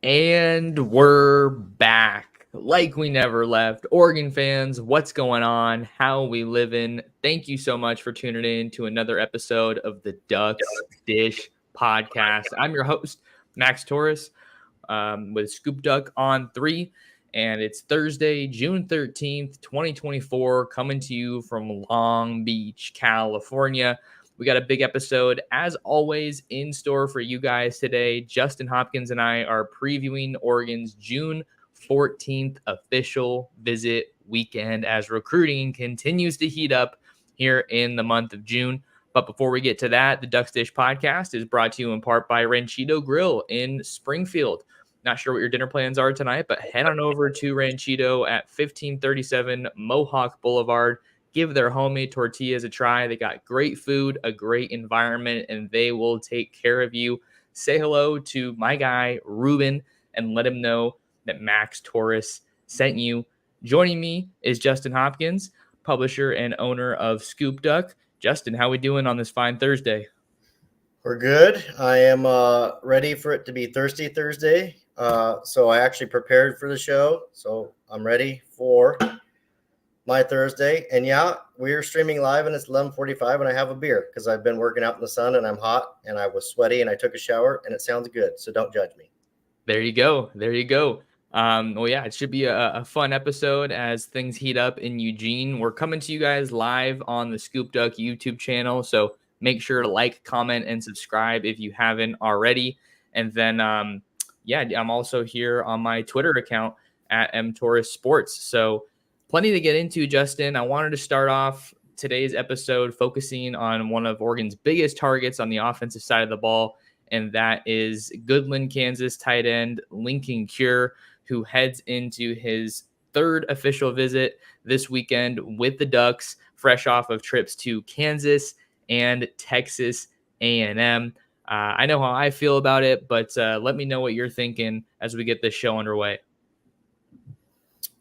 And we're back like we never left. Oregon fans, what's going on? How we living? Thank you so much for tuning in to another episode of the Ducks Dish podcast. I'm your host, Max Torres, with Scoop Duck on 3. And it's Thursday, June 13th, 2024, coming to you from Long Beach, California. We got a big episode, as always, in store for you guys today. Justin Hopkins and I are previewing Oregon's June 14th official visit weekend as recruiting continues to heat up here in the month of June. But before we get to that, the Ducks Dish podcast is brought to you in part by Ranchito Grill in Springfield. Not sure what your dinner plans are tonight, but head on over to Ranchito at 1537 Mohawk Boulevard. Give their homemade tortillas a try. They got great food, a great environment, and they will take care of you. Say hello to my guy, Ruben, and let him know that Max Torres sent you. Joining me is Justin Hopkins, publisher and owner of Scoop Duck. Justin, how we doing on this fine Thursday? We're good. I am ready for it to be Thirsty Thursday. So I actually prepared for the show. So I'm ready for my Thursday. And yeah, we're streaming live and it's 11:45 and I have a beer because I've been working out in the sun and I'm hot and I was sweaty and I took a shower and it sounds good. So don't judge me. There you go. There you go. Well, yeah, it should be a fun episode as things heat up in Eugene. We're coming to you guys live on the Scoop Duck YouTube channel. So make sure to like, comment, and subscribe if you haven't already. And then, I'm also here on my Twitter account at mtorresports. So plenty to get into, Justin. I wanted to start off today's episode focusing on one of Oregon's biggest targets on the offensive side of the ball, and that is Goodland, Kansas tight end Linkon Cure, who heads into his third official visit this weekend with the Ducks, fresh off of trips to Kansas and Texas A&M. I know how I feel about it, but let me know what you're thinking as we get this show underway.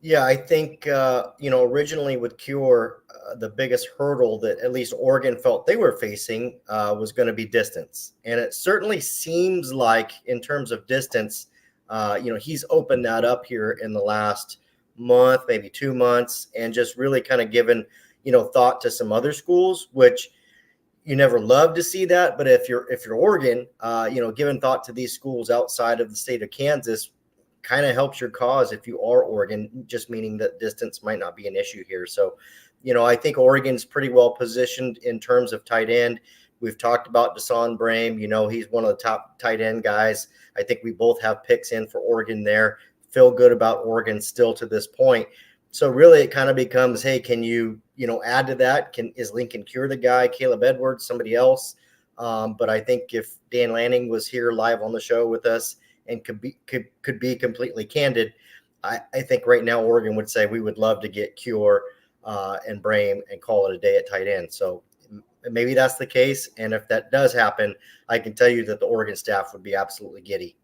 Yeah, I think, originally with Cure, the biggest hurdle that at least Oregon felt they were facing was going to be distance. And it certainly seems like in terms of distance, he's opened that up here in the last month, maybe 2 months, and just really kind of given, thought to some other schools, which you never love to see that. But if you're Oregon, giving thought to these schools outside of the state of Kansas kind of helps your cause if you are Oregon, just meaning that distance might not be an issue here. So, I think Oregon's pretty well positioned in terms of tight end. We've talked about Dorian Brew. He's one of the top tight end guys. I think we both have picks in for Oregon there. Feel good about Oregon still to this point. So really it kind of becomes, hey, can you, add to that? Is Linkon Cure the guy, Caleb Edwards, somebody else? But I think if Dan Lanning was here live on the show with us and could be completely candid, I think right now Oregon would say we would love to get Cure and Bream and call it a day at tight end. So maybe that's the case. And if that does happen, I can tell you that the Oregon staff would be absolutely giddy.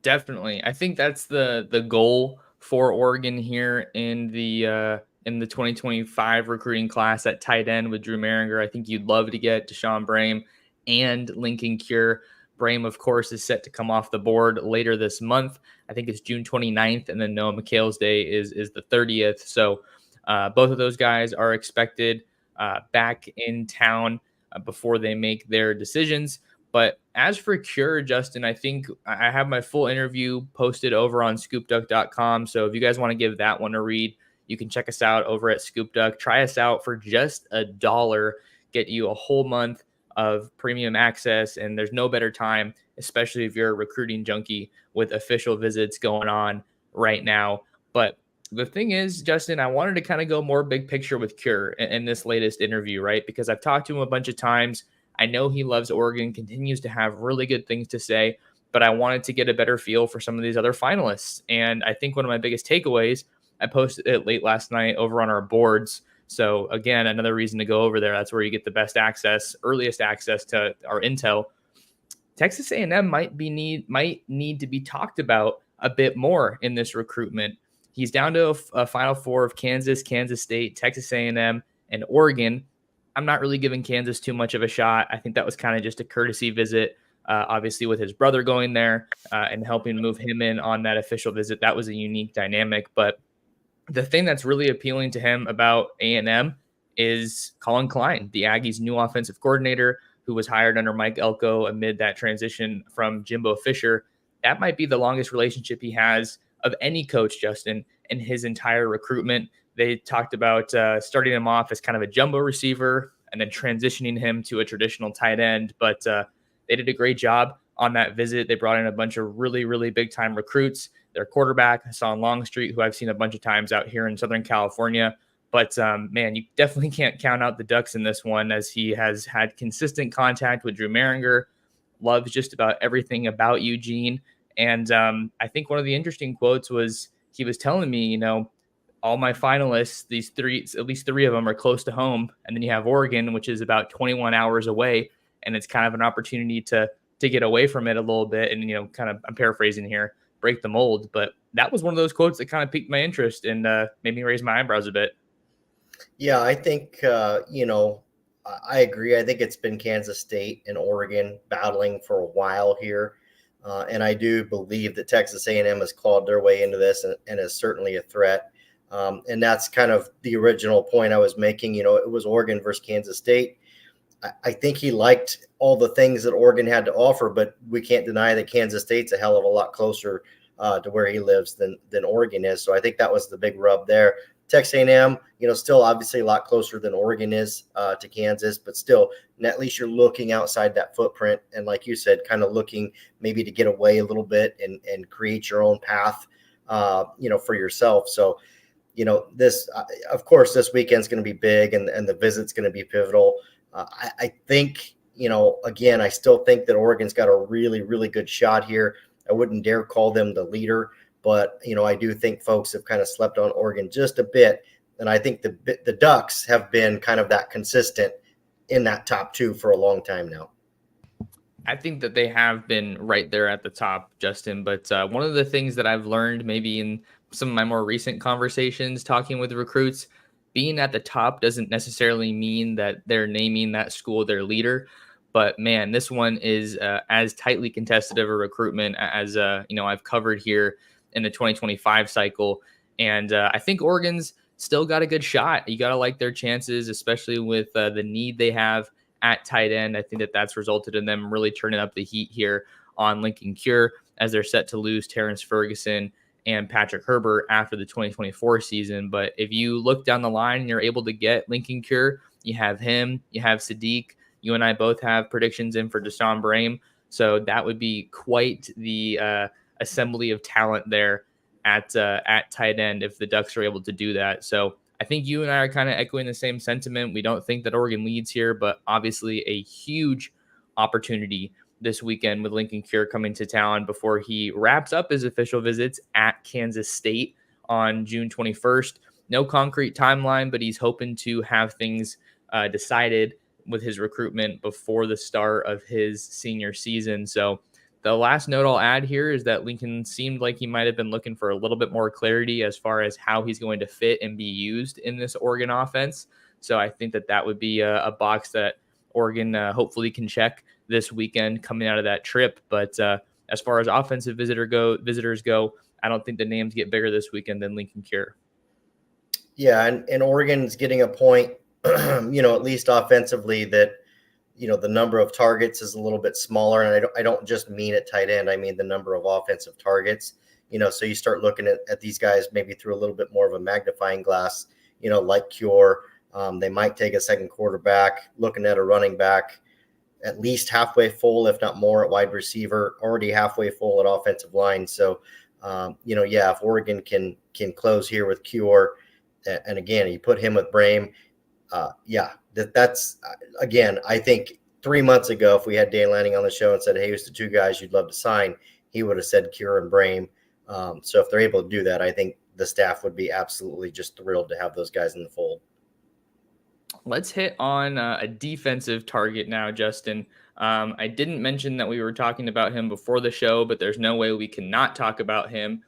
Definitely. I think that's the goal for Oregon here in the 2025 recruiting class at tight end with Drew Maringer. I think you'd love to get Dorian Brew and Linkon Cure. Bream, of course, is set to come off the board later this month. I think it's June 29th, and then Noah McHale's day is the 30th. So both of those guys are expected back in town before they make their decisions. But as for Cure, Justin, I think I have my full interview posted over on scoopduck.com. So if you guys want to give that one a read, you can check us out over at Scoop Duck. Try us out for just $1. Get you a whole month of premium access, and there's no better time, especially if you're a recruiting junkie, with official visits going on right now. But the thing is, Justin, I wanted to kind of go more big picture with Cure in this latest interview, right? Because I've talked to him a bunch of times. I know he loves Oregon, continues to have really good things to say, but I wanted to get a better feel for some of these other finalists. And I think one of my biggest takeaways, I posted it late last night over on our boards. So again, another reason to go over there. That's where you get the best access, earliest access to our intel. Texas A&M might need to be talked about a bit more in this recruitment. He's down to a Final Four of Kansas, Kansas State, Texas A&M, and Oregon. I'm not really giving Kansas too much of a shot. I think that was kind of just a courtesy visit obviously with his brother going there and helping move him in on that official visit. That was a unique dynamic. But the thing that's really appealing to him about A&M is Colin Klein, the Aggies' new offensive coordinator, who was hired under Mike Elko amid that transition from Jimbo Fisher. That might be the longest relationship he has of any coach, Justin, in his entire recruitment. They talked about starting him off as kind of a jumbo receiver and then transitioning him to a traditional tight end. But they did a great job on that visit. They brought in a bunch of really, really big time recruits. Their quarterback, Hassan Longstreet, who I've seen a bunch of times out here in Southern California. But man, you definitely can't count out the Ducks in this one, as he has had consistent contact with Drew Maringer, loves just about everything about Eugene. And I think one of the interesting quotes was he was telling me, you know, all my finalists, these three, at least three of them are close to home. And then you have Oregon, which is about 21 hours away. And it's kind of an opportunity to get away from it a little bit. And, you know, kind of, I'm paraphrasing here, break the mold. But that was one of those quotes that kind of piqued my interest and made me raise my eyebrows a bit. Yeah, I think, you know, I agree. I think it's been Kansas State and Oregon battling for a while here. And I do believe that Texas A&M has clawed their way into this and is certainly a threat. And that's kind of the original point I was making. You know, it was Oregon versus Kansas State. I think he liked all the things that Oregon had to offer, but we can't deny that Kansas State's a hell of a lot closer to where he lives than Oregon is. So I think that was the big rub there. Texas A&M, you know, still obviously a lot closer than Oregon is to Kansas, but still, at least you're looking outside that footprint. And like you said, kind of looking maybe to get away a little bit and create your own path, you know, for yourself. So, you know, this, of course, this weekend's going to be big and the visit's going to be pivotal. I think, you know, again, I still think that Oregon's got a really, really good shot here. I wouldn't dare call them the leader, but, you know, I do think folks have kind of slept on Oregon just a bit. And I think the Ducks have been kind of that consistent in that top two for a long time now. I think that they have been right there at the top, Justin. But one of the things that I've learned maybe in some of my more recent conversations talking with recruits, being at the top doesn't necessarily mean that they're naming that school their leader. But man, this one is as tightly contested of a recruitment as you know, I've covered here in the 2025 cycle. And I think Oregon's still got a good shot. You got to like their chances, especially with the need they have at tight end. I think that that's resulted in them really turning up the heat here on Linkon Cure, as they're set to lose Terrence Ferguson and Patrick Herbert after the 2024 season. But if you look down the line and you're able to get Linkon Cure, you have him, you have Sadiq. You and I both have predictions in for Deshaun Brame. So that would be quite the assembly of talent there at tight end if the Ducks are able to do that. So I think you and I are kind of echoing the same sentiment. We don't think that Oregon leads here, but obviously a huge opportunity this weekend with Linkon Cure coming to town before he wraps up his official visits at Kansas State on June 21st. No concrete timeline, but he's hoping to have things decided with his recruitment before the start of his senior season. So the last note I'll add here is that Linkon seemed like he might have been looking for a little bit more clarity as far as how he's going to fit and be used in this Oregon offense. So I think that that would be a box that Oregon hopefully can check this weekend coming out of that trip. But as far as offensive visitors go, I don't think the names get bigger this weekend than Linkon Cure. Yeah, and Oregon's getting a point, you know, at least offensively, that, you know, the number of targets is a little bit smaller. And I don't just mean at tight end. I mean the number of offensive targets, you know, so you start looking at these guys maybe through a little bit more of a magnifying glass, you know, like Cure. They might take a second quarterback, looking at a running back at least halfway full, if not more, at wide receiver, already halfway full at offensive line. So, you know, yeah, if Oregon can close here with Cure, and again, you put him with Brame, yeah, that's again, I think 3 months ago, if we had Dan Lanning on the show and said, hey, who's the two guys you'd love to sign, he would have said Cure and Brame. So if they're able to do that, I think the staff would be absolutely just thrilled to have those guys in the fold. Let's hit on a defensive target now, Justin. I didn't mention that we were talking about him before the show, but there's no way we cannot talk about him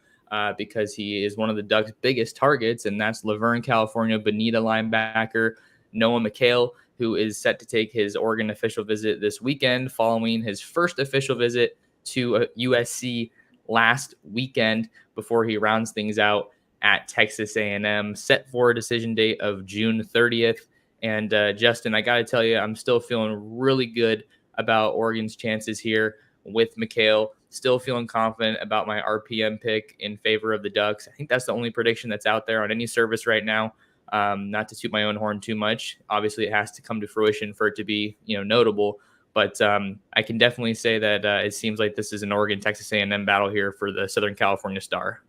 because he is one of the Ducks' biggest targets, and that's Laverne, California, Bonita linebacker Noah McHale. who is set to take his Oregon official visit this weekend, following his first official visit to USC last weekend before he rounds things out at Texas A&M, set for a decision date of June 30th. And Justin, I got to tell you, I'm still feeling really good about Oregon's chances here with McHale. Still feeling confident about my RPM pick in favor of the Ducks. I think that's the only prediction that's out there on any service right now. Not to toot my own horn too much. Obviously, it has to come to fruition for it to be, notable. But I can definitely say that it seems like this is an Oregon-Texas A&M battle here for the Southern California Star.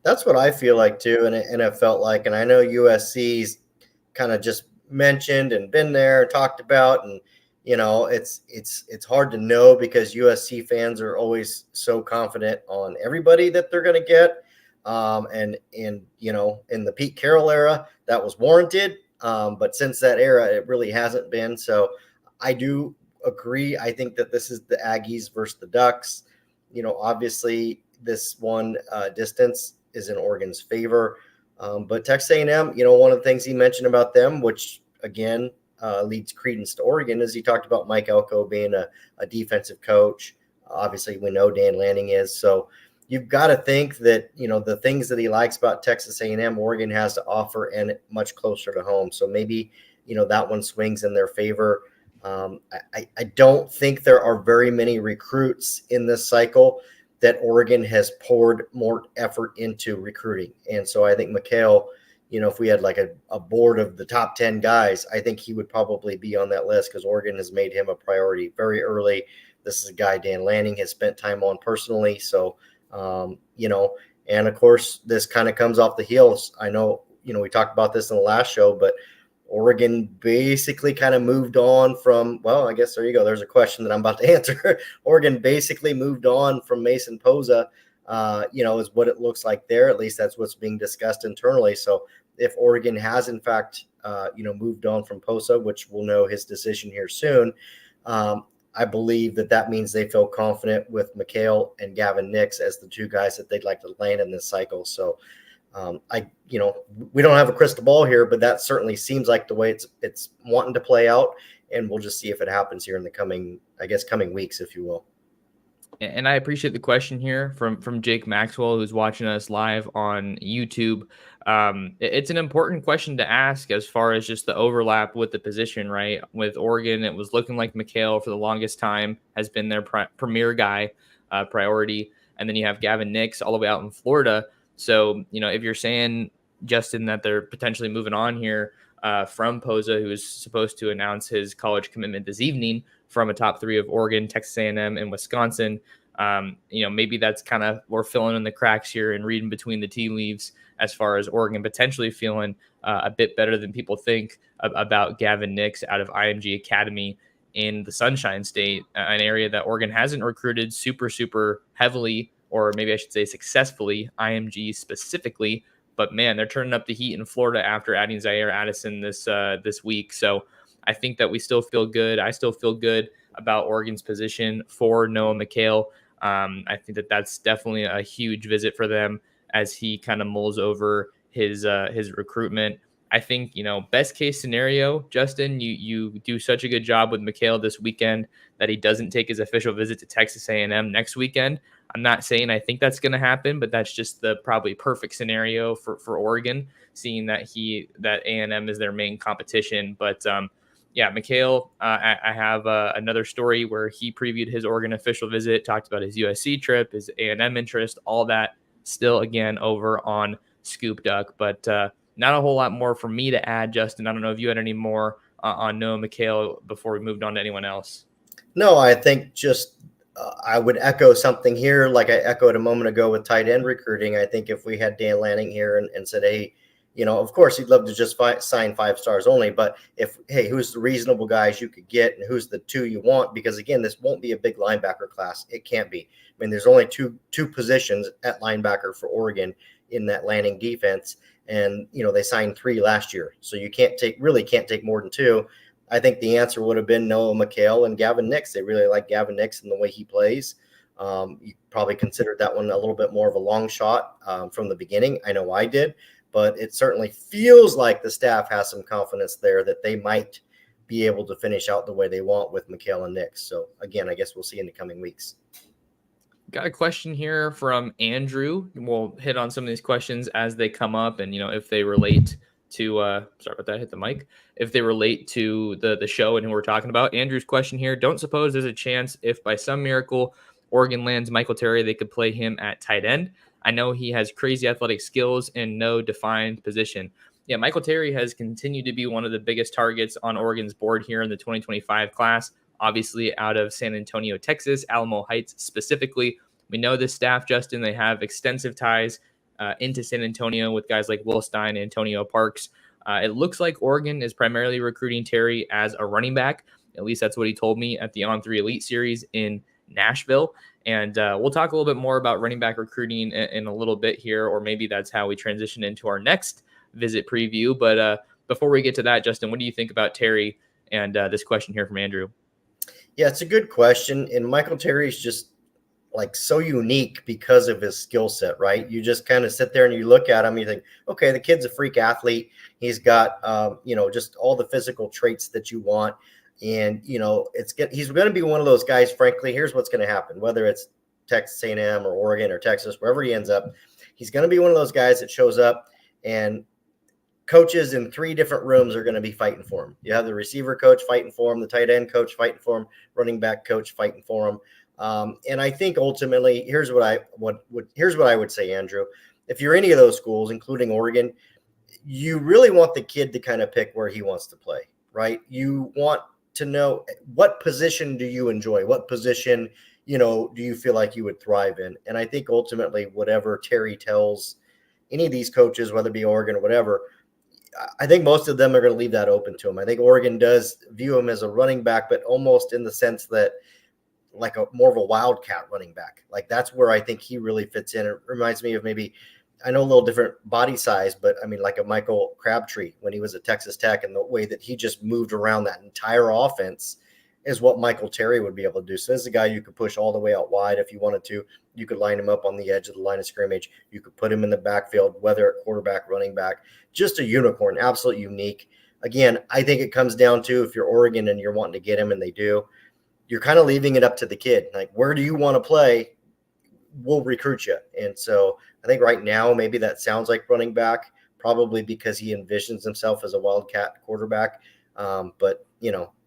That's what I feel like too, and it felt like, and I know USC's kind of just mentioned and been there, talked about, and it's hard to know because USC fans are always so confident on everybody that they're going to get. And in the Pete Carroll era, that was warranted. But since that era, it really hasn't been. So I do agree. I think that this is the Aggies versus the Ducks. Obviously this one distance is in Oregon's favor. But Texas A&M, one of the things he mentioned about them, which again, leads credence to Oregon, as he talked about Mike Elko being a defensive coach. Obviously, we know Dan Lanning is. So you've got to think that, the things that he likes about Texas A&M, Oregon has to offer, and much closer to home. So maybe, that one swings in their favor. I don't think there are very many recruits in this cycle that Oregon has poured more effort into recruiting. And so I think McHale, if we had like a board of the top 10 guys, I think he would probably be on that list because Oregon has made him a priority very early. This is a guy Dan Lanning has spent time on personally. So, and of course, this kind of comes off the heels. I know, we talked about this in the last show, but Oregon basically kind of moved on from, well, I guess there you go. There's a question that I'm about to answer. Oregon basically moved on from Mason Posa, is what it looks like there. At least that's what's being discussed internally. So if Oregon has, in fact, moved on from Posa, which we'll know his decision here soon, I believe that means they feel confident with McHale and Gavin Nix as the two guys that they'd like to land in this cycle. So we don't have a crystal ball here, but that certainly seems like the way it's wanting to play out. And we'll just see if it happens here in the coming weeks, if you will. And I appreciate the question here from Jake Maxwell, who's watching us live on YouTube. It's an important question to ask as far as just the overlap with the position, right? With Oregon, it was looking like McHale for the longest time has been their premier guy, priority. And then you have Gavin Nix all the way out in Florida. So, if you're saying, Justin, that they're potentially moving on here from Posa, who is supposed to announce his college commitment this evening from a top 3 of Oregon, Texas A&M, and Wisconsin, maybe that's kind of, we're filling in the cracks here and reading between the tea leaves as far as Oregon potentially feeling a bit better than people think about Gavin Nix out of IMG Academy in the Sunshine State, an area that Oregon hasn't recruited super heavily, or maybe I should say successfully, IMG specifically. But man, they're turning up the heat in Florida after adding Zaire Addison this week. So I think that we still feel good. I still feel good about Oregon's position for Noah McHale. I think that's definitely a huge visit for them as he kind of mulls over his recruitment. I think, best case scenario, Justin, you do such a good job with McHale this weekend that he doesn't take his official visit to Texas A&M next weekend. I'm not saying I think that's going to happen, but that's just the probably perfect scenario for Oregon, seeing that A&M is their main competition. But McHale, I have another story where he previewed his Oregon official visit, talked about his USC trip, his A&M interest, all that still, again, over on Scoop Duck. But not a whole lot more for me to add, Justin. I don't know if you had any more on Noah McHale before we moved on to anyone else. No, I think just I would echo something here like I echoed a moment ago with tight end recruiting. I think if we had Dan Lanning here and said, hey, of course he'd love to just sign 5 stars only, but who's the reasonable guys you could get and who's the 2 you want? Because again, this won't be a big linebacker class. It can't be. I mean, there's only two positions at linebacker for Oregon in that Lanning defense. And, they signed 3 last year. So you can't take more than 2. I think the answer would have been Noah McHale and Gavin Nix. They really like Gavin Nix and the way he plays. You probably considered that one a little bit more of a long shot from the beginning. I know I did, but it certainly feels like the staff has some confidence there that they might be able to finish out the way they want with Mikhail and Nix. So again, I guess we'll see in the coming weeks. Got a question here from Andrew. We'll hit on some of these questions as they come up, and if they relate to sorry about that, hit the mic. If they relate to the show and who we're talking about. Andrew's question here: don't suppose there's a chance if by some miracle Oregon lands Michael Terry, they could play him at tight end? I know he has crazy athletic skills and no defined position. Yeah, Michael Terry has continued to be one of the biggest targets on Oregon's board here in the 2025 class. Obviously, out of San Antonio, Texas, Alamo Heights specifically. We know this staff, Justin, they have extensive ties into San Antonio with guys like Will Stein, Antonio Parks. It looks like Oregon is primarily recruiting Terry as a running back. At least that's what he told me at the On3 Elite Series in Nashville. And we'll talk a little bit more about running back recruiting in a little bit here, or maybe that's how we transition into our next visit preview. But before we get to that, Justin, what do you think about Terry and this question here from Andrew? Yeah, it's a good question. And Michael Terry's just like so unique because of his skill set, right? You just kind of sit there and you look at him, you think, okay, the kid's a freak athlete. He's got, just all the physical traits that you want. And, he's going to be one of those guys, frankly. Here's what's going to happen, whether it's Texas A&M or Oregon or Texas, wherever he ends up, he's going to be one of those guys that shows up and coaches in 3 different rooms are going to be fighting for him. You have the receiver coach fighting for him, the tight end coach fighting for him, running back coach fighting for him. And I think ultimately, here's what I would say, Andrew. If you're any of those schools, including Oregon, you really want the kid to kind of pick where he wants to play, right? You want to know what position do you enjoy? What position, do you feel like you would thrive in? And I think ultimately, whatever Terry tells any of these coaches, whether it be Oregon or whatever, I think most of them are going to leave that open to him. I think Oregon does view him as a running back, but almost in the sense that like more of a wildcat running back. Like that's where I think he really fits in. It reminds me of maybe, I know a little different body size, but I mean like a Michael Crabtree when he was at Texas Tech, and the way that he just moved around that entire offense is what Michael Terry would be able to do. So this is a guy you could push all the way out wide if you wanted to. You could line him up on the edge of the line of scrimmage. You could put him in the backfield, whether at quarterback, running back, just a unicorn, absolutely unique. Again, I think it comes down to if you're Oregon and you're wanting to get him, and they do, you're kind of leaving it up to the kid. Like, where do you want to play? We'll recruit you. And so I think right now, maybe that sounds like running back, probably because he envisions himself as a wildcat quarterback. But,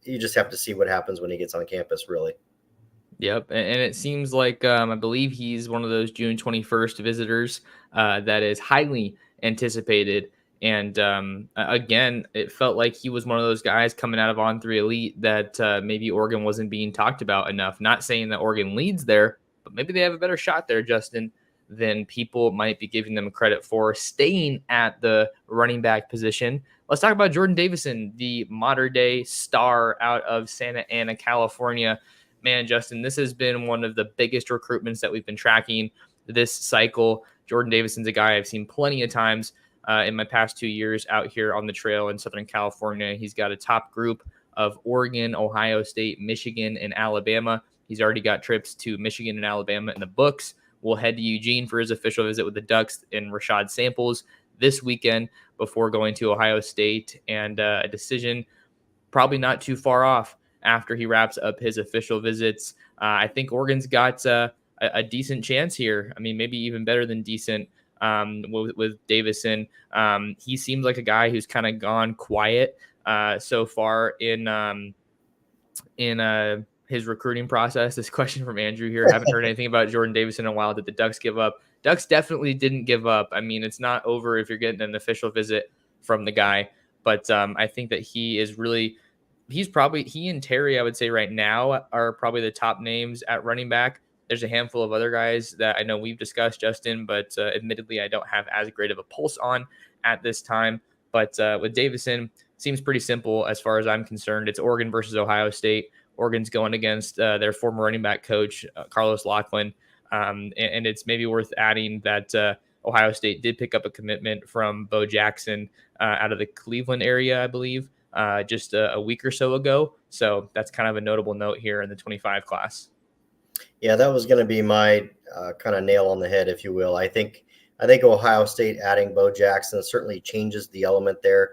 you just have to see what happens when he gets on campus, really. Yep. And it seems like I believe he's one of those June 21st visitors that is highly anticipated. And again, it felt like he was one of those guys coming out of On3 Elite that maybe Oregon wasn't being talked about enough. Not saying that Oregon leads there, but maybe they have a better shot there, Justin, than people might be giving them credit for. Staying at the running back position, let's talk about Jordan Davison, the modern-day star out of Santa Ana, California. Man, Justin, this has been one of the biggest recruitments that we've been tracking this cycle. Jordan Davison's a guy I've seen plenty of times in my past 2 years out here on the trail in Southern California. He's got a top group of Oregon, Ohio State, Michigan, and Alabama. He's already got trips to Michigan and Alabama in the books. We'll head to Eugene for his official visit with the Ducks and Rashad Samples this weekend before going to Ohio State, and a decision probably not too far off after he wraps up his official visits. I think Oregon's got a decent chance here. I mean, maybe even better than decent with Davison. He seems like a guy who's kind of gone quiet so far in his recruiting process. This question from Andrew here. Haven't heard anything about Jordan Davison in a while. Did the Ducks give up? Ducks definitely didn't give up. I mean, it's not over if you're getting an official visit from the guy, but I think that he and Terry, I would say right now, are probably the top names at running back. There's a handful of other guys that I know we've discussed, Justin, but admittedly, I don't have as great of a pulse on at this time. But with Davison, seems pretty simple as far as I'm concerned. It's Oregon versus Ohio State. Oregon's going against their former running back coach, Carlos Lachlan. And it's maybe worth adding that Ohio State did pick up a commitment from Bo Jackson out of the Cleveland area, I believe, just a week or so ago. So that's kind of a notable note here in the 25 class. Yeah, that was going to be my kind of nail on the head, if you will. I think Ohio State adding Bo Jackson certainly changes the element there.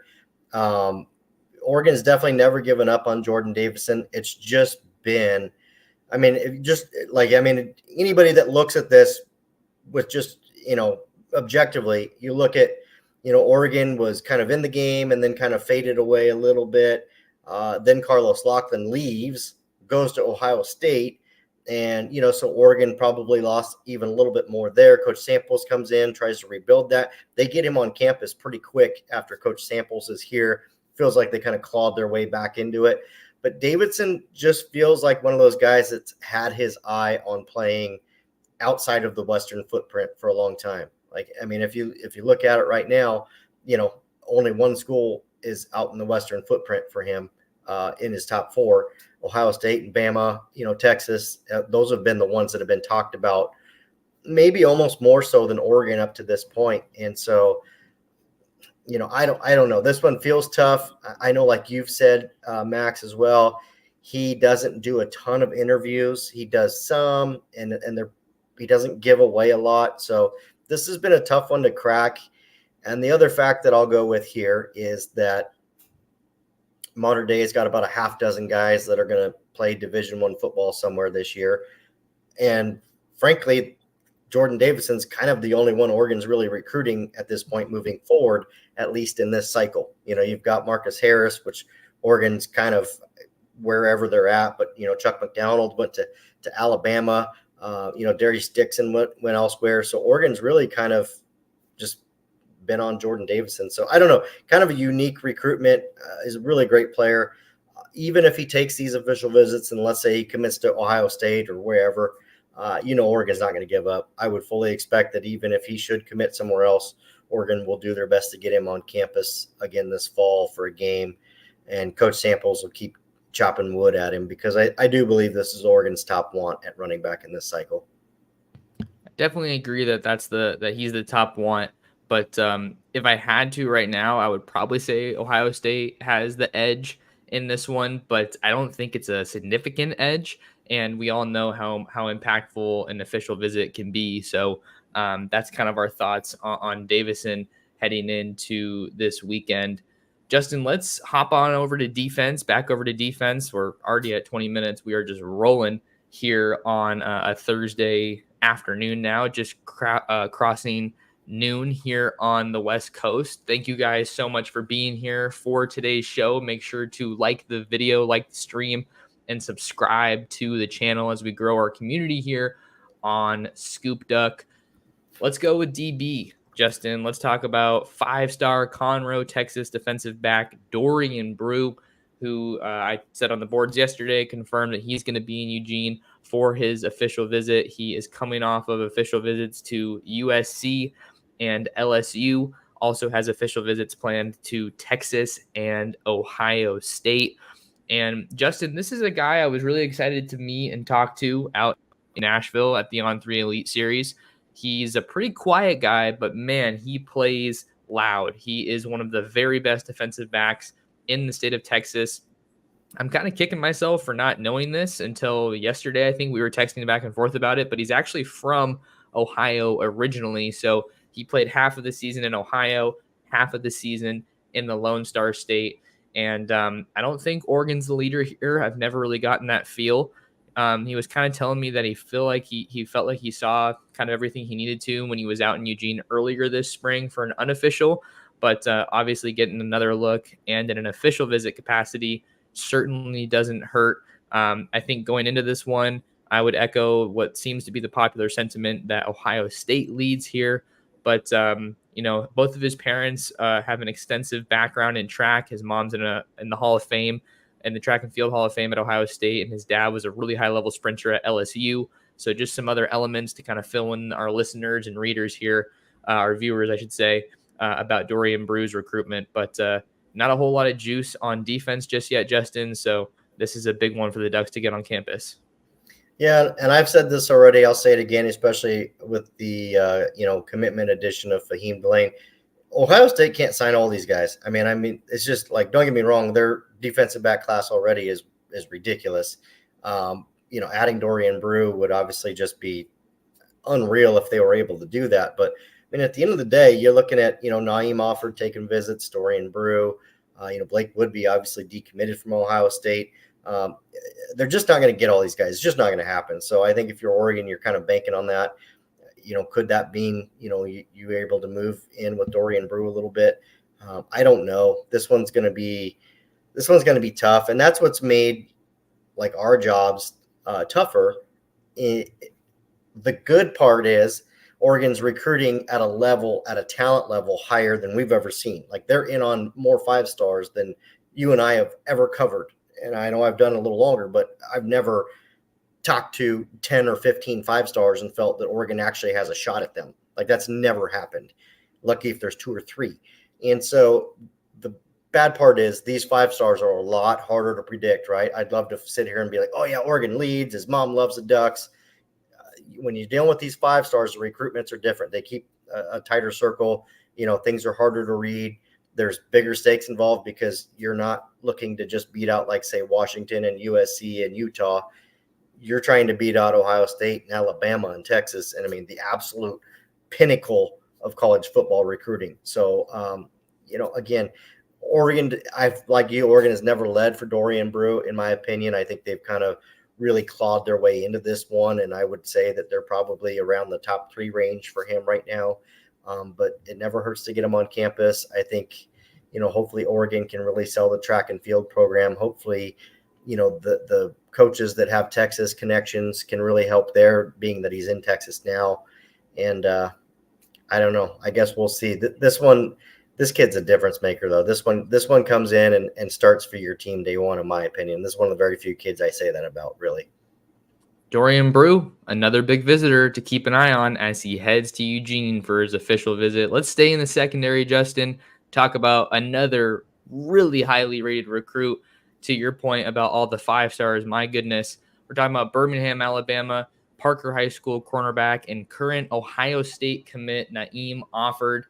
Oregon's definitely never given up on Jordan Davison. It's just been, I mean, anybody that looks at this with just, objectively, you look at, Oregon was kind of in the game and then kind of faded away a little bit. Then Carlos Loughlin leaves, goes to Ohio State. And, so Oregon probably lost even a little bit more there. Coach Samples comes in, tries to rebuild that. They get him on campus pretty quick after Coach Samples is here. Feels like they kind of clawed their way back into it. But Davidson just feels like one of those guys that's had his eye on playing outside of the Western footprint for a long time. Like, I mean, if you look at it right now, only one school is out in the Western footprint for him in his top four. Ohio State and Bama, Texas, those have been the ones that have been talked about, maybe almost more so than Oregon up to this point. And so, I don't know. This one feels tough. I know, like you've said, Max, as well, he doesn't do a ton of interviews. He does some, and he doesn't give away a lot. So this has been a tough one to crack. And the other fact that I'll go with here is that Mater Dei has got about a half dozen guys that are going to play Division I football somewhere this year. And frankly, Jordan Davison's kind of the only one Oregon's really recruiting at this point moving forward, at least in this cycle. You've got Marcus Harris, which Oregon's kind of wherever they're at, but, Chuck McDonald went to Alabama. Darius Dixon went elsewhere. So Oregon's really kind of just been on Jordan Davison. So I don't know, kind of a unique recruitment. Is a really great player. Even if he takes these official visits and let's say he commits to Ohio State or wherever, Oregon's not going to give up. I would fully expect that even if he should commit somewhere else, Oregon will do their best to get him on campus again this fall for a game. And Coach Samples will keep chopping wood at him because I do believe this is Oregon's top want at running back in this cycle. I definitely agree that he's the top want. But if I had to right now, I would probably say Ohio State has the edge in this one, but I don't think it's a significant edge. And we all know how impactful an official visit can be. So that's kind of our thoughts on Davison heading into this weekend. Justin, let's hop on over to defense, back over to defense. We're already at 20 minutes. We are just rolling here on a Thursday afternoon now, just crossing noon here on the West Coast. Thank you guys so much for being here for today's show. Make sure to like the video, like the stream, and subscribe to the channel as we grow our community here on Scoop Duck. Let's go with DB, Justin. Let's talk about 5-star Conroe, Texas defensive back Dorian Brew, who I said on the boards yesterday, confirmed that he's going to be in Eugene for his official visit. He is coming off of official visits to USC and LSU, also has official visits planned to Texas and Ohio State. And Justin, this is a guy I was really excited to meet and talk to out in Nashville at the On3 Elite Series. He's a pretty quiet guy, but man, he plays loud. He is one of the very best defensive backs in the state of Texas. I'm kind of kicking myself for not knowing this until yesterday. I think we were texting back and forth about it, but he's actually from Ohio originally. So he played half of the season in Ohio, half of the season in the Lone Star State. And I don't think Oregon's the leader here. I've never really gotten that feel. He was kind of telling me that he felt like he saw kind of everything he needed to when he was out in Eugene earlier this spring for an unofficial, but obviously getting another look and in an official visit capacity certainly doesn't hurt. I think going into this one, I would echo what seems to be the popular sentiment that Ohio State leads here. But, both of his parents have an extensive background in track. His mom's in the Hall of Fame, in the track and field Hall of Fame at Ohio State, and his dad was a really high-level sprinter at LSU. So just some other elements to kind of fill in our listeners and readers here, our viewers, I should say, about Dorian Brew's recruitment. But not a whole lot of juice on defense just yet, Justin. So this is a big one for the Ducks to get on campus. Yeah, and I've said this already. I'll say it again, especially with the commitment addition of Fahim Delane. Ohio State can't sign all these guys. I mean, it's just like, don't get me wrong, their defensive back class already is ridiculous. Adding Dorian Brew would obviously just be unreal if they were able to do that. But I mean, at the end of the day, you're looking at Naeem Offord taking visits, Dorian Brew. Blake Woodby obviously decommitted from Ohio State. They're just not going to get all these guys. It's just not going to happen. So I think if you're Oregon, you're kind of banking on that. Could that mean, you were able to move in with Dorian Brew a little bit? I don't know. This one's going to be tough. And that's what's made like our jobs tougher. The good part is Oregon's recruiting at a talent level higher than we've ever seen. Like they're in on more 5-stars than you and I have ever covered. And I know I've done a little longer, but I've never talked to 10 or 15 5-stars and felt that Oregon actually has a shot at them. Like that's never happened. Lucky if there's 2 or 3. And so the bad part is these 5-stars are a lot harder to predict, right? I'd love to sit here and be like, oh yeah, Oregon leads. His mom loves the Ducks. When you're dealing with these 5-stars, the recruitments are different. They keep a tighter circle. Things are harder to read. There's bigger stakes involved because you're not looking to just beat out, like, say, Washington and USC and Utah. You're trying to beat out Ohio State and Alabama and Texas. And I mean, the absolute pinnacle of college football recruiting. So, again, Oregon has never led for Dorian Brew, in my opinion. I think they've kind of really clawed their way into this one. And I would say that they're probably around the top 3 range for him right now. But it never hurts to get him on campus. I think, hopefully Oregon can really sell the track and field program. Hopefully, the coaches that have Texas connections can really help there, being that he's in Texas now. And I don't know. I guess we'll see. This kid's a difference maker, though. This one comes in and starts for your team day one, in my opinion. This is one of the very few kids I say that about, really. Dorian Brew, another big visitor to keep an eye on as he heads to Eugene for his official visit. Let's stay in the secondary, Justin. Talk about another really highly rated recruit. To your point about all the 5-stars, my goodness. We're talking about Birmingham, Alabama, Parker High School cornerback, and current Ohio State commit Naeem Offord.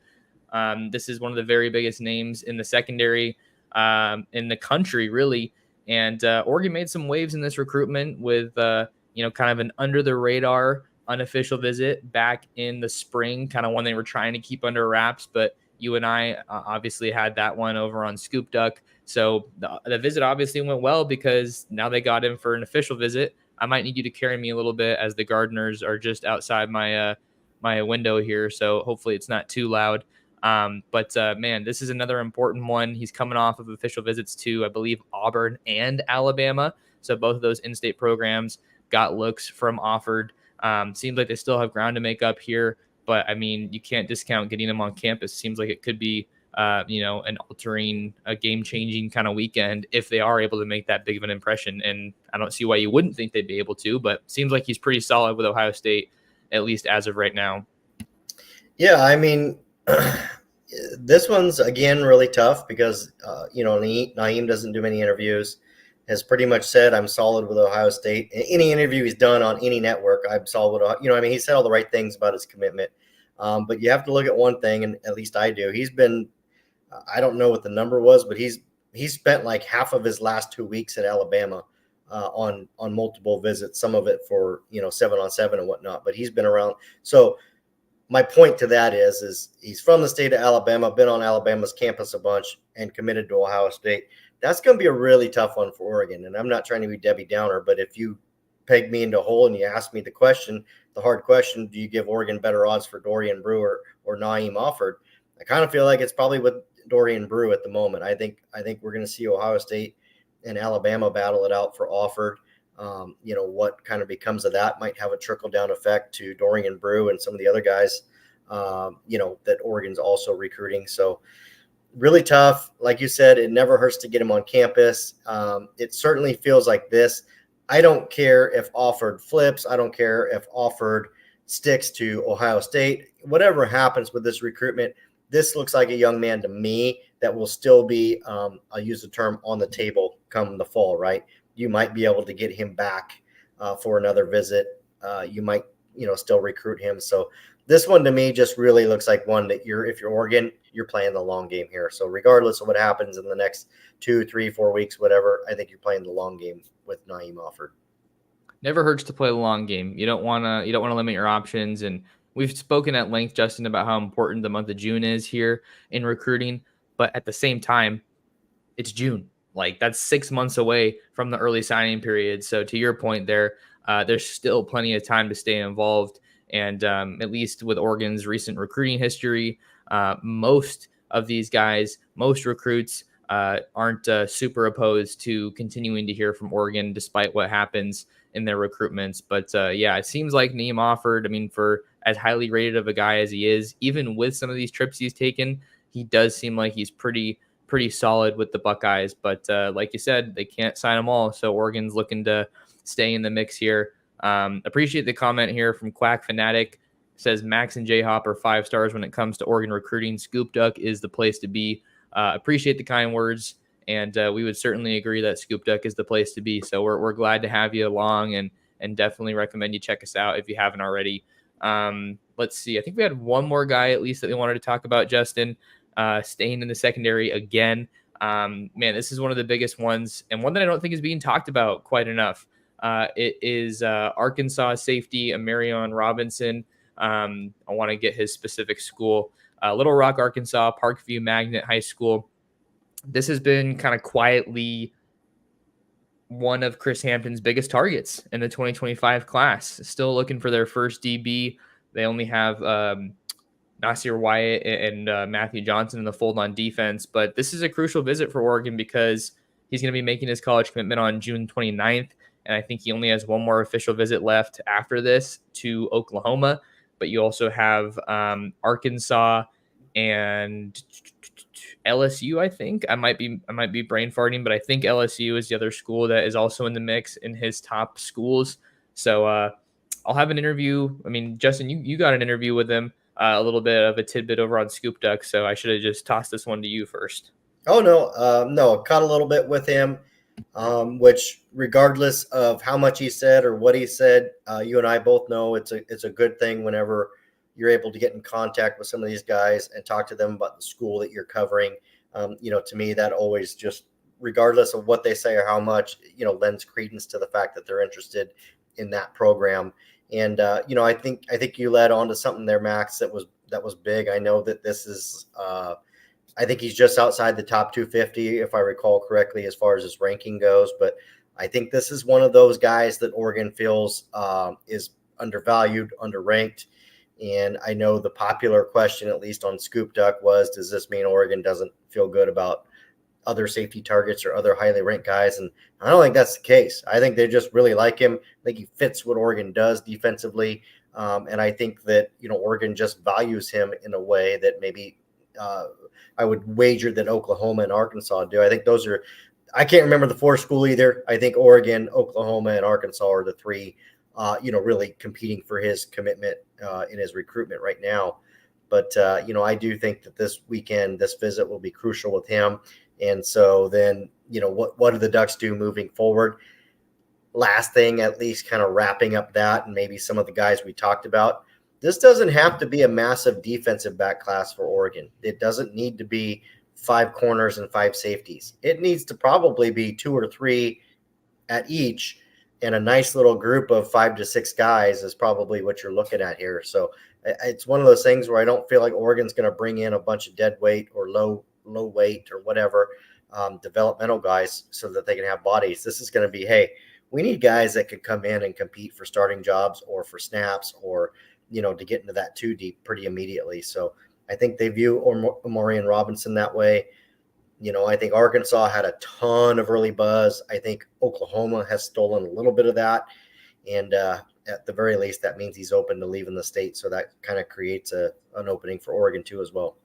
This is one of the very biggest names in the secondary in the country, really. And Oregon made some waves in this recruitment with, kind of an under the radar unofficial visit back in the spring, kind of one they were trying to keep under wraps. But you and I obviously had that one over on Scoop Duck. So the visit obviously went well because now they got him for an official visit. I might need you to carry me a little bit as the gardeners are just outside my my window here. So hopefully it's not too loud. But man, this is another important one. He's coming off of official visits to, I believe, Auburn and Alabama. So both of those in-state programs got looks from Offord. Seems like they still have ground to make up here. But, I mean, you can't discount getting him on campus. Seems like it could be, an altering, a game-changing kind of weekend if they are able to make that big of an impression. And I don't see why you wouldn't think they'd be able to, but seems like he's pretty solid with Ohio State, at least as of right now. Yeah, I mean, this one's, again, really tough because, Naeem doesn't do many interviews, has pretty much said, I'm solid with Ohio State. In any interview he's done on any network, I'm solid with, he said all the right things about his commitment. But you have to look at one thing, and at least I do. He's been, I don't know what the number was, but he's spent like half of his last 2 weeks at Alabama on multiple visits, some of it for, 7-on-7 and whatnot, but he's been around. So my point to that is he's from the state of Alabama, been on Alabama's campus a bunch, and committed to Ohio State. That's going to be a really tough one for Oregon. And I'm not trying to be Debbie Downer, but if you peg me into a hole and you ask me the hard question, do you give Oregon better odds for Dorian Brew or Naeem Offord? I kind of feel like it's probably with Dorian Brew at the moment. I think we're going to see Ohio State and Alabama battle it out for Offord. What kind of becomes of that might have a trickle-down effect to Dorian Brew and some of the other guys, that Oregon's also recruiting. So really tough. Like you said, it never hurts to get him on campus. It certainly feels like this. I don't care if Offord flips. I don't care if Offord sticks to Ohio State. Whatever happens with this recruitment, this looks like a young man to me that will still be, I'll use the term, on the table come the fall, right? You might be able to get him back for another visit. You might, still recruit him. So this one to me just really looks like one that if you're Oregon, you're playing the long game here. So regardless of what happens in the next 2, 3, 4 weeks, whatever, I think you're playing the long game with Naeem Offord. Never hurts to play the long game. You don't want to limit your options. And we've spoken at length, Justin, about how important the month of June is here in recruiting. But at the same time, it's June. Like that's 6 months away from the early signing period. So to your point there, there's still plenty of time to stay involved. And at least with Oregon's recent recruiting history, most of these guys, most recruits aren't super opposed to continuing to hear from Oregon despite what happens in their recruitments. But yeah, it seems like Neem offered, I mean, for as highly rated of a guy as he is, even with some of these trips he's taken, he does seem like he's pretty solid with the Buckeyes. But like you said, they can't sign them all. So Oregon's looking to stay in the mix here. Appreciate the comment here from Quack Fanatic. Says Max and J-Hop are 5 stars when it comes to Oregon recruiting. Scoop Duck is the place to be. Appreciate the kind words, and we would certainly agree that Scoop Duck is the place to be. So we're glad to have you along, and definitely recommend you check us out if you haven't already. Let's see. I think we had one more guy at least that we wanted to talk about, Justin, staying in the secondary again. Man, this is one of the biggest ones, and one that I don't think is being talked about quite enough. It is Arkansas safety Amarion Robinson. I want to get his specific school. Little Rock, Arkansas, Parkview Magnet High School. This has been kind of quietly one of Chris Hampton's biggest targets in the 2025 class. Still looking for their first DB. They only have Nasir Wyatt and Matthew Johnson in the fold on defense. But this is a crucial visit for Oregon because he's going to be making his college commitment on June 29th. And I think he only has one more official visit left after this to Oklahoma. But you also have Arkansas and LSU. I think I might be brain farting, but I think LSU is the other school that is also in the mix in his top schools. So I'll have an interview. I mean, Justin, you got an interview with him, a little bit of a tidbit over on Scoop Duck. So I should have just tossed this one to you first. Oh no, caught a little bit with him. Which regardless of how much he said or what he said, you and I both know it's a good thing whenever you're able to get in contact with some of these guys and talk to them about the school that you're covering. To me, that always just, regardless of what they say or how much, lends credence to the fact that they're interested in that program. And, I think you led on to something there, Max, that was big. I know that this is, I think he's just outside the top 250, if I recall correctly, as far as his ranking goes. But I think this is one of those guys that Oregon feels is undervalued, underranked. And I know the popular question, at least on Scoop Duck, was, does this mean Oregon doesn't feel good about other safety targets or other highly ranked guys? And I don't think that's the case. I think they just really like him. I think he fits what Oregon does defensively. And I think that, Oregon just values him in a way that maybe I would wager that Oklahoma and Arkansas do. I think those are, I can't remember the 4th school either. I think Oregon, Oklahoma, and Arkansas are the 3, really competing for his commitment in his recruitment right now. But, I do think that this weekend, this visit will be crucial with him. And so then, what do the Ducks do moving forward? Last thing, at least kind of wrapping up that, and maybe some of the guys we talked about, this doesn't have to be a massive defensive back class for Oregon. It doesn't need to be 5 corners and 5 safeties. It needs to probably be 2 or 3 at each, and a nice little group of 5 to 6 guys is probably what you're looking at here. So it's one of those things where I don't feel like Oregon's going to bring in a bunch of dead weight or low weight or whatever developmental guys so that they can have bodies. This is going to be, hey, we need guys that can come in and compete for starting jobs or for snaps or, to get into that 2 deep pretty immediately. So I think they view Amarion Robinson that way. I think Arkansas had a ton of early buzz. I think Oklahoma has stolen a little bit of that. And at the very least, that means he's open to leaving the state. So that kind of creates an opening for Oregon too as well.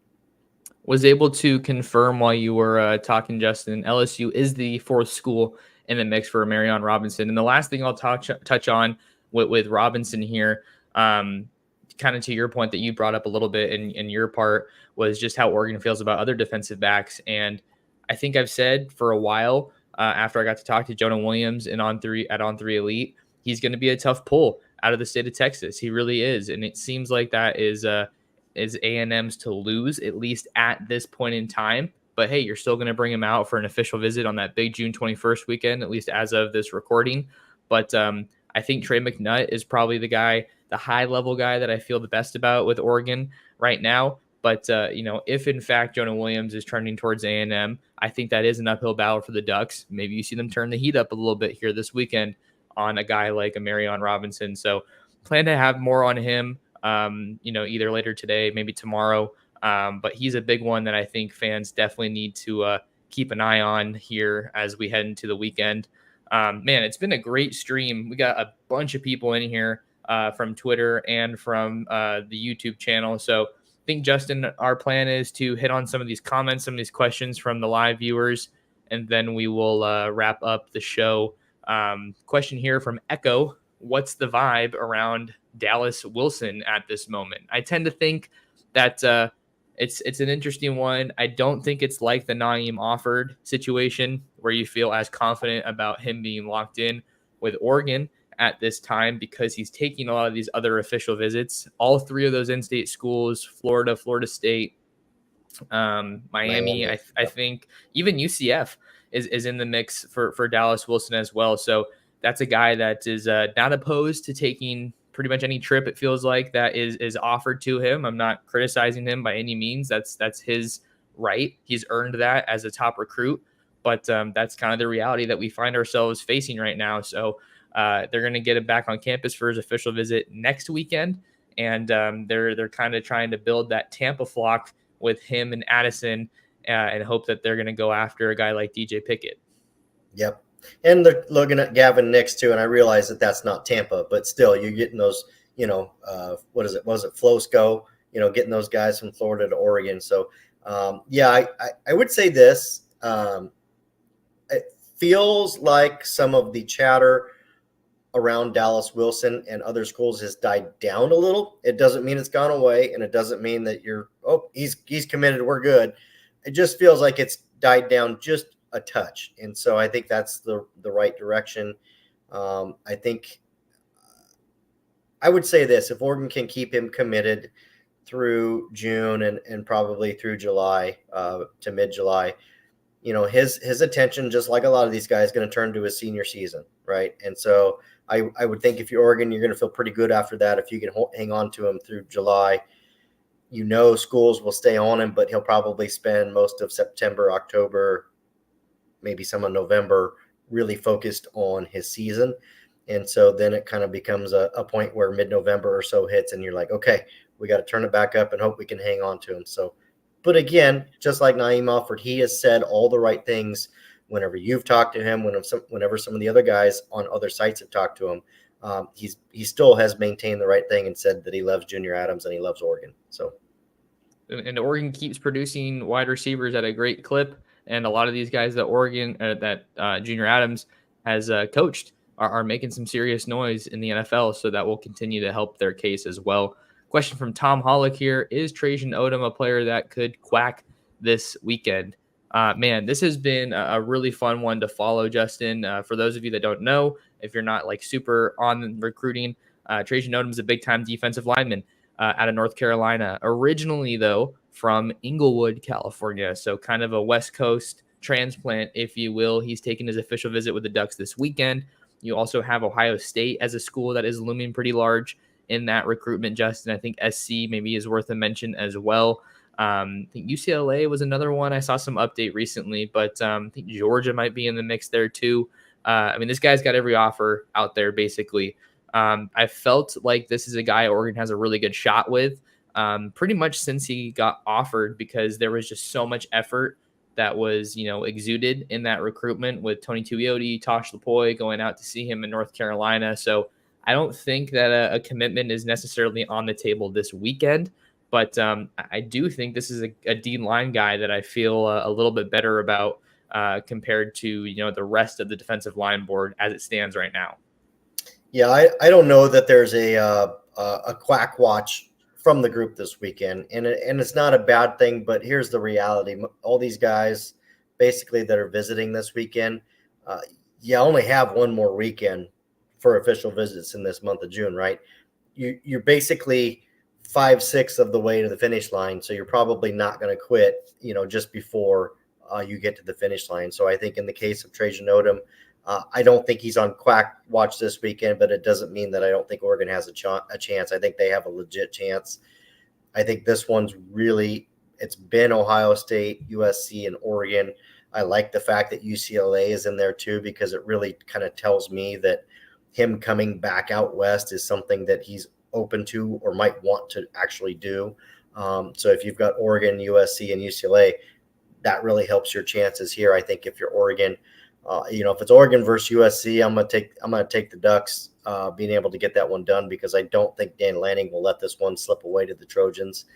Was able to confirm while you were talking, Justin, LSU is the 4th school in the mix for Amarion Robinson. And the last thing I'll touch on with Robinson here, kind of to your point that you brought up a little bit in your part, was just how Oregon feels about other defensive backs. And I think I've said for a while, after I got to talk to Jonah Williams and On 3 Elite, he's going to be a tough pull out of the state of Texas. He really is. And it seems like that is A&M's to lose, at least at this point in time. But hey, you're still going to bring him out for an official visit on that big June 21st weekend, at least as of this recording. But I think Trey McNutt is probably the high-level guy that I feel the best about with Oregon right now. But, if in fact Jonah Williams is trending towards A&M, I think that is an uphill battle for the Ducks. Maybe you see them turn the heat up a little bit here this weekend on a guy like a Marion Robinson. So plan to have more on him, either later today, maybe tomorrow. But he's a big one that I think fans definitely need to keep an eye on here as we head into the weekend. Man, it's been a great stream. We got a bunch of people in here from Twitter and from the YouTube channel. So I think, Justin, our plan is to hit on some of these comments, some of these questions from the live viewers, and then we will wrap up the show. Question here from Echo. What's the vibe around Dallas Wilson at this moment? I tend to think that it's an interesting one. I don't think it's like the Naeem Offord situation where you feel as confident about him being locked in with Oregon at this time because he's taking a lot of these other official visits. All three of those in-state schools, Florida, Florida State, Miami. I think even UCF is in the mix for Dallas Wilson as well. So that's a guy that is not opposed to taking pretty much any trip, it feels like, that is offered to him. I'm not criticizing him by any means. That's his right. He's earned that as a top recruit. But that's kind of the reality that we find ourselves facing right now. So they're going to get him back on campus for his official visit next weekend. And they're kind of trying to build that Tampa flock with him and Addison and hope that they're going to go after a guy like DJ Pickett. Yep. And they're looking at Gavin Nix too. And I realize that that's not Tampa, but still you're getting those, what is it? Was it Flosco? Getting those guys from Florida to Oregon. So I would say this, it feels like some of the chatter around Dallas Wilson and other schools has died down a little. It doesn't mean it's gone away, and it doesn't mean that he's committed, we're good. It just feels like it's died down just a touch. And so I think that's the right direction. I think I would say this, if Oregon can keep him committed through June and probably through July to mid-July, his attention, just like a lot of these guys, is going to turn to his senior season, right? And so I would think if you're Oregon, you're going to feel pretty good after that if you can hang on to him through July. Schools will stay on him, but he'll probably spend most of September, October, maybe some of November really focused on his season. And so then it kind of becomes a point where mid-November or so hits and you're like, okay, we got to turn it back up and hope we can hang on to him. So, but again, just like Naeem Offord, he has said all the right things whenever you've talked to him, whenever some of the other guys on other sites have talked to him. He still has maintained the right thing and said that he loves Junior Adams and he loves Oregon. So, and Oregon keeps producing wide receivers at a great clip. And a lot of these guys that Junior Adams has coached are making some serious noise in the NFL. So that will continue to help their case as well. Question from Tom Hollick here. Is Trajan Odom a player that could quack this weekend? Man, this has been a really fun one to follow, Justin. For those of you that don't know, if you're not like super on recruiting, Trajan Odom is a big-time defensive lineman out of North Carolina. Originally, though, from Inglewood, California. So kind of a West Coast transplant, if you will. He's taking his official visit with the Ducks this weekend. You also have Ohio State as a school that is looming pretty large in that recruitment, Justin. I think SC maybe is worth a mention as well. I think UCLA was another one. I saw some update recently, but I think Georgia might be in the mix there too. This guy's got every offer out there, basically. I felt like this is a guy Oregon has a really good shot with pretty much since he got offered, because there was just so much effort that was, exuded in that recruitment with Tony Tuioti, Tosh Lupoi going out to see him in North Carolina. So I don't think that a commitment is necessarily on the table this weekend, but I do think this is a D-line guy that I feel a little bit better about compared to, the rest of the defensive line board as it stands right now. Yeah, I don't know that there's a quack watch from the group this weekend, and it's not a bad thing, but here's the reality. All these guys basically that are visiting this weekend, you only have one more weekend for official visits in this month of June, right? You're basically 5/6 of the way to the finish line, so you're probably not going to quit, just before you get to the finish line. So I think in the case of Trajan Odom, I don't think he's on quack watch this weekend, but it doesn't mean that I don't think Oregon has a chance. I think they have a legit chance. I think this one's really, it's been Ohio State, USC, and Oregon. I like the fact that UCLA is in there too, because it really kind of tells me that him coming back out west is something that he's open to or might want to actually do. So if you've got Oregon, USC, and UCLA, that really helps your chances here. I think if you're Oregon, if it's Oregon versus USC, I'm gonna take the Ducks, being able to get that one done, because I don't think Dan Lanning will let this one slip away to the Trojans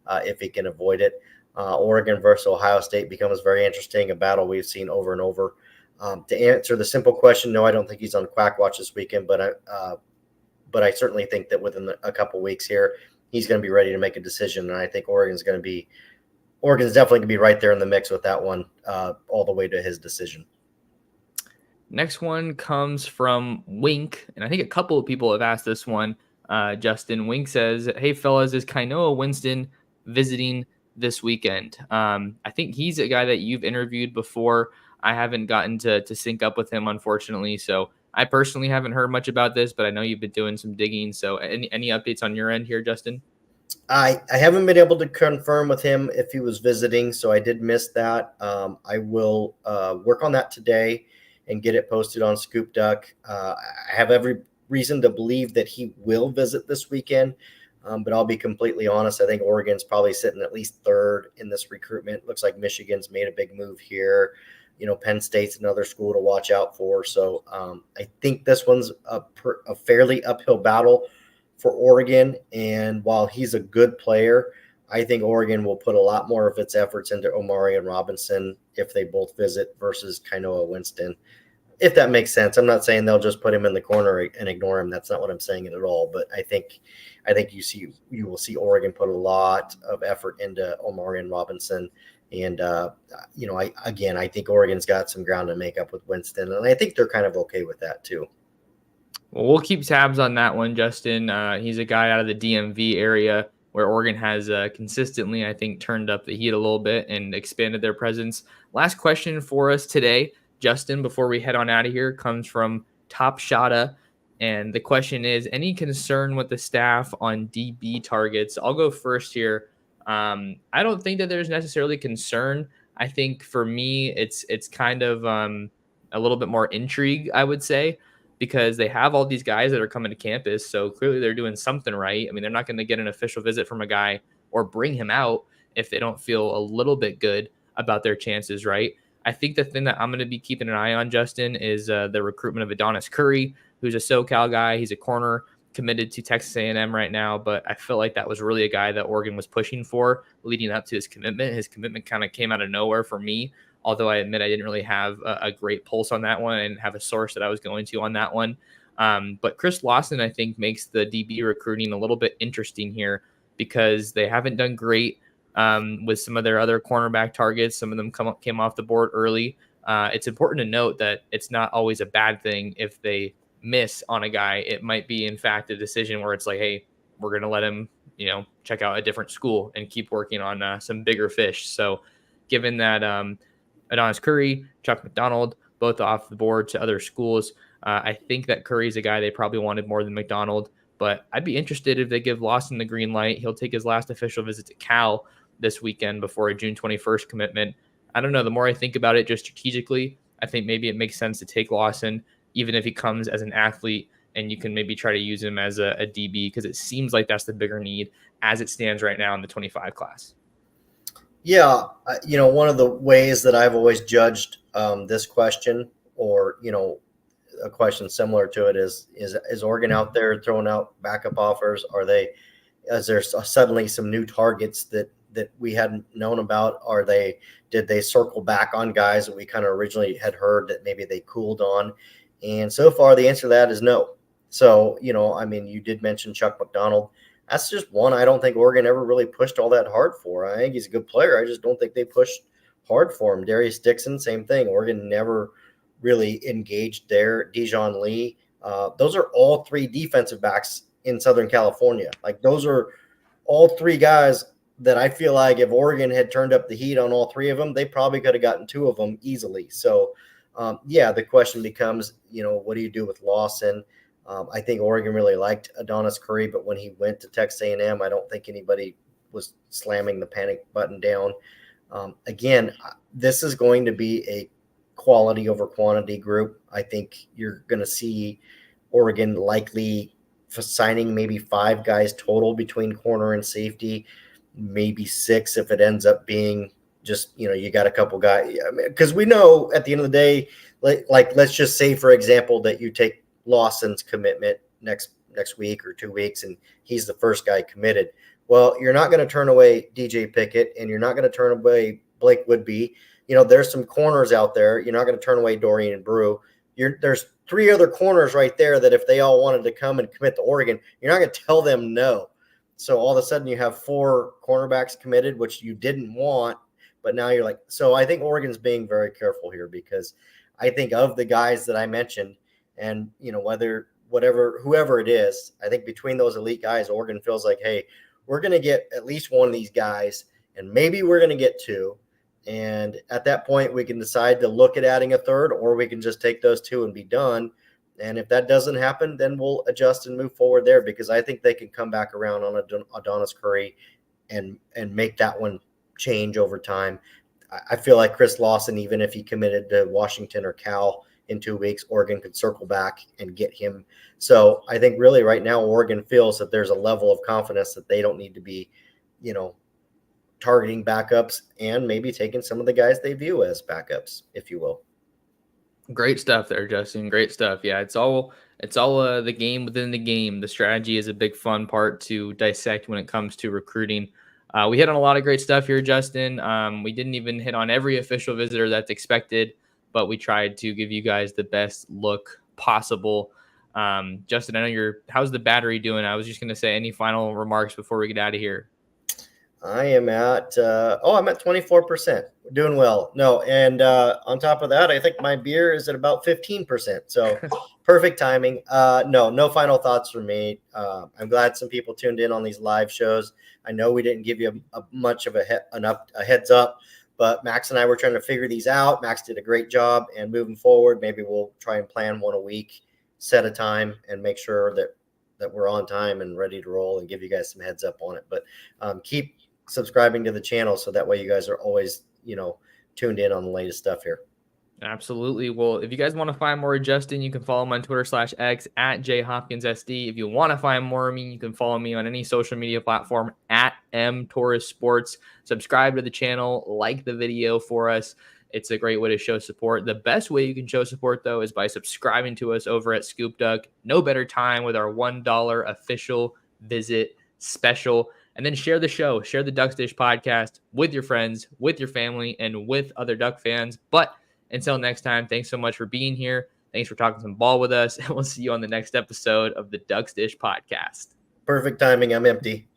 if he can avoid it. Oregon versus Ohio State becomes very interesting, a battle we've seen over and over. To answer the simple question, no, I don't think he's on Quack Watch this weekend, but I certainly think that within a couple weeks here, he's going to be ready to make a decision, and I think Oregon's definitely going to be right there in the mix with that one, all the way to his decision. Next one comes from Wink, and I think a couple of people have asked this one. Justin Wink says, "Hey fellas, is Kainoa Winston visiting this weekend?" I think he's a guy that you've interviewed before. I haven't gotten to sync up with him, unfortunately, so I personally haven't heard much about this, but I know you've been doing some digging. So any updates on your end here, Justin? I haven't been able to confirm with him if he was visiting, so I did miss that. I will work on that today and get it posted on Scoop Duck. I have every reason to believe that he will visit this weekend, but I'll be completely honest. I think Oregon's probably sitting at least third in this recruitment. Looks like Michigan's made a big move here. Penn State's another school to watch out for. So I think this one's a fairly uphill battle for Oregon. And while he's a good player, I think Oregon will put a lot more of its efforts into Omari and Robinson if they both visit versus Kainoa Winston, if that makes sense. I'm not saying they'll just put him in the corner and ignore him. That's not what I'm saying at all. But I think you will see Oregon put a lot of effort into Omari and Robinson. And, I think Oregon's got some ground to make up with Winston. And I think they're kind of okay with that too. Well, we'll keep tabs on that one, Justin. He's a guy out of the DMV area where Oregon has consistently, I think, turned up the heat a little bit and expanded their presence. Last question for us today, Justin, before we head on out of here, comes from Top Shotta. And the question is, any concern with the staff on DB targets? I'll go first here. I don't think that there's necessarily concern. I think for me, it's kind of a little bit more intrigue, I would say, because they have all these guys that are coming to campus. So clearly they're doing something right. I mean, they're not going to get an official visit from a guy or bring him out if they don't feel a little bit good about their chances, right? I think the thing that I'm going to be keeping an eye on, Justin, is the recruitment of Adonis Curry, who's a SoCal guy. He's a corner committed to Texas A&M right now, but I feel like that was really a guy that Oregon was pushing for leading up to his commitment. His commitment kind of came out of nowhere for me, although I admit I didn't really have a great pulse on that one and have a source that I was going to on that one. But Chris Lawson, I think, makes the DB recruiting a little bit interesting here because they haven't done great with some of their other cornerback targets. Some of them came off the board early. It's important to note that it's not always a bad thing if they miss on a guy. It might be, in fact, a decision where it's like, hey, we're going to let him, check out a different school and keep working on some bigger fish. So given that Adonis Curry, Chuck McDonald, both off the board to other schools, I think that Curry's a guy they probably wanted more than McDonald. But I'd be interested if they give Lawson the green light. He'll take his last official visit to Cal this weekend before a June 21st commitment. I don't know. The more I think about it just strategically, I think maybe it makes sense to take Lawson, even if he comes as an athlete, and you can maybe try to use him as a DB, because it seems like that's the bigger need as it stands right now in the 25 class. Yeah. One of the ways that I've always judged this question, or, a question similar to it is Oregon out there throwing out backup offers? Is there suddenly some new targets that we hadn't known about? Did they circle back on guys that we kind of originally had heard that maybe they cooled on? And so far the answer to that is no. So, you did mention Chuck McDonald. That's just one I don't think Oregon ever really pushed all that hard for. I think he's a good player. I just don't think they pushed hard for him. Darius Dixon, same thing. Oregon never really engaged there. Dijon Lee. Those are all three defensive backs in Southern California. Like, those are all three guys that I feel like if Oregon had turned up the heat on all three of them, they probably could have gotten two of them easily. So, the question becomes, what do you do with Lawson? I think Oregon really liked Adonis Curry, but when he went to Texas A&M, I don't think anybody was slamming the panic button down. Again, this is going to be a quality over quantity group. I think you're going to see Oregon likely signing maybe 5 guys total between corner and safety, maybe 6 if it ends up being just, you got a couple guys. Because we know at the end of the day, like let's just say, for example, that you take Lawson's commitment next week or 2 weeks, and he's the first guy committed. Well, you're not going to turn away DJ Pickett, and you're not going to turn away Blake Woodby. There's some corners out there. You're not going to turn away Dorian Brew. There's 3 other corners right there that if they all wanted to come and commit to Oregon, you're not going to tell them no. So all of a sudden you have 4 cornerbacks committed, which you didn't want, but now you're like, so I think Oregon's being very careful here, because I think of the guys that I mentioned, and whoever it is, I think between those elite guys, Oregon feels like, hey, we're going to get at least one of these guys, and maybe we're going to get 2. And at that point, we can decide to look at adding a third, or we can just take those 2 and be done. And if that doesn't happen, then we'll adjust and move forward there, because I think they can come back around on Adonis Curry and make that one change over time. I feel like Chris Lawson, even if he committed to Washington or Cal in 2 weeks, Oregon could circle back and get him. So I think really right now, Oregon feels that there's a level of confidence that they don't need to be, targeting backups, and maybe taking some of the guys they view as backups, if you will. Great stuff there, Justin. Great stuff. Yeah, it's all the game within the game. The strategy is a big fun part to dissect when it comes to recruiting. We hit on a lot of great stuff here, Justin. We didn't even hit on every official visitor that's expected, but we tried to give you guys the best look possible. Justin, I know how's the battery doing? I was just going to say, any final remarks before we get out of here? I am at I'm at 24%. Doing well. No, and on top of that, I think my beer is at about 15%. So perfect timing. No final thoughts from me. I'm glad some people tuned in on these live shows. I know we didn't give you much of a heads up, but Max and I were trying to figure these out. Max did a great job, and moving forward, maybe we'll try and plan one a week, set a time, and make sure that we're on time and ready to roll, and give you guys some heads up on it. But keep subscribing to the channel, so that way you guys are always tuned in on the latest stuff here. Absolutely. Well, if you guys want to find more of Justin, you can follow him on Twitter/X at jhopkinssd. If you want to find more of me, you can follow me on any social media platform at mtorresports. Subscribe to the channel, like the video for us. It's a great way to show support. The best way you can show support, though, is by subscribing to us over at Scoop Duck. No better time with our $1 official visit special. And then share the show, share the Ducks Dish podcast with your friends, with your family, and with other Duck fans. But until next time, thanks so much for being here. Thanks for talking some ball with us. And we'll see you on the next episode of the Ducks Dish podcast. Perfect timing. I'm empty.